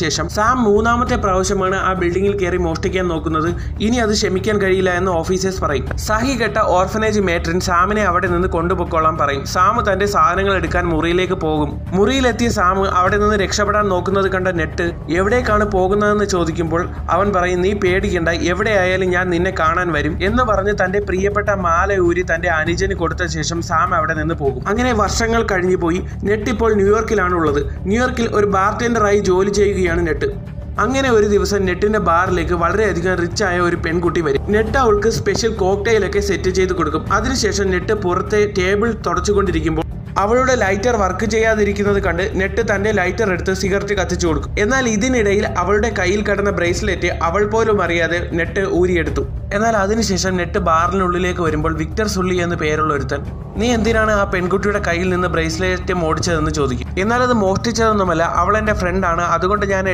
ശേഷം സാം മൂന്നാമത്തെ പ്രാവശ്യമാണ് ആ ബിൽഡിംഗിൽ കയറി മോഷ്ടിക്കാൻ നോക്കുന്നത്. ഇനി അത് ക്ഷമിക്കാൻ കഴിയില്ല എന്ന് ഓഫീസേഴ്സ് പറയും. സഹി കെട്ട ഓർഫനേജ് മേട്രിൻ സാമിനെ അവിടെ നിന്ന് കൊണ്ടുപോയിക്കോളാൻ പറയും. സാം തന്റെ സാധനങ്ങൾ എടുക്കാൻ മുറിയിലേക്ക് പോകും. മുറിയിലെത്തിയ സാം അവിടെ നിന്ന് രക്ഷപ്പെടാൻ നോക്കുന്നത് കണ്ട നെട്ട് എവിടേക്കാണ് പോകുന്നതെന്ന് ചോദിക്കുമ്പോൾ അവൻ പറയും, നീ പേടിക്കണ്ട, എവിടെയായാലും ഞാൻ നിന്നെ കാണാൻ വരും എന്ന് പറഞ്ഞ് തന്റെ പ്രിയപ്പെട്ട മാല ഊരി തന്റെ അനുജന് കൊടുത്ത ശേഷം സാം അവിടെ നിന്ന് പോകും. അങ്ങനെ വർഷങ്ങൾ കഴിഞ്ഞു പോയി. നെട്ട് ഇപ്പോൾ ന്യൂയോർക്കിലാണ് ഉള്ളത്. ന്യൂയോർക്കിൽ ഒരു ബാർടെൻഡറായി ജോലി ചെയ്യുകയാണ് നെട്ട്. അങ്ങനെ ഒരു ദിവസം നെട്ടിന്റെ ബാറിലേക്ക് വളരെയധികം റിച്ച് ആയ ഒരു പെൺകുട്ടി വരും. നെട്ട് അവൾക്ക് സ്പെഷ്യൽ കോക്ടെയിലൊക്കെ സെറ്റ് ചെയ്ത് കൊടുക്കും. അതിനുശേഷം നെട്ട് പുറത്തെ ടേബിൾ തുടച്ചുകൊണ്ടിരിക്കുമ്പോൾ അവളുടെ ലൈറ്റർ വർക്ക് ചെയ്യാതിരിക്കുന്നത് കണ്ട് നെട്ട് തന്റെ ലൈറ്റർ എടുത്ത് സിഗരറ്റ് കത്തിച്ചു കൊടുക്കും. എന്നാൽ ഇതിനിടയിൽ അവളുടെ കയ്യിൽ കിടന്ന ബ്രേസ്ലെറ്റ് അവൾ പോലും അറിയാതെ നെട്ട് ഊരിയെടുത്തു. എന്നാൽ അതിനുശേഷം നെട്ട് ബാറിനുള്ളിലേക്ക് വരുമ്പോൾ വിക്ടർ സുള്ളി എന്ന് പേരുള്ള ഒരുത്തൻ, നീ എന്തിനാണ് ആ പെൺകുട്ടിയുടെ കയ്യിൽ നിന്ന് ബ്രേസ്ലെറ്റ് മോടിച്ചതെന്ന് ചോദിക്കും. എന്നാൽ അത് മോഷ്ടിച്ചതൊന്നുമല്ല, അവൾ എൻ്റെ ഫ്രണ്ടാണ്, അതുകൊണ്ട് ഞാൻ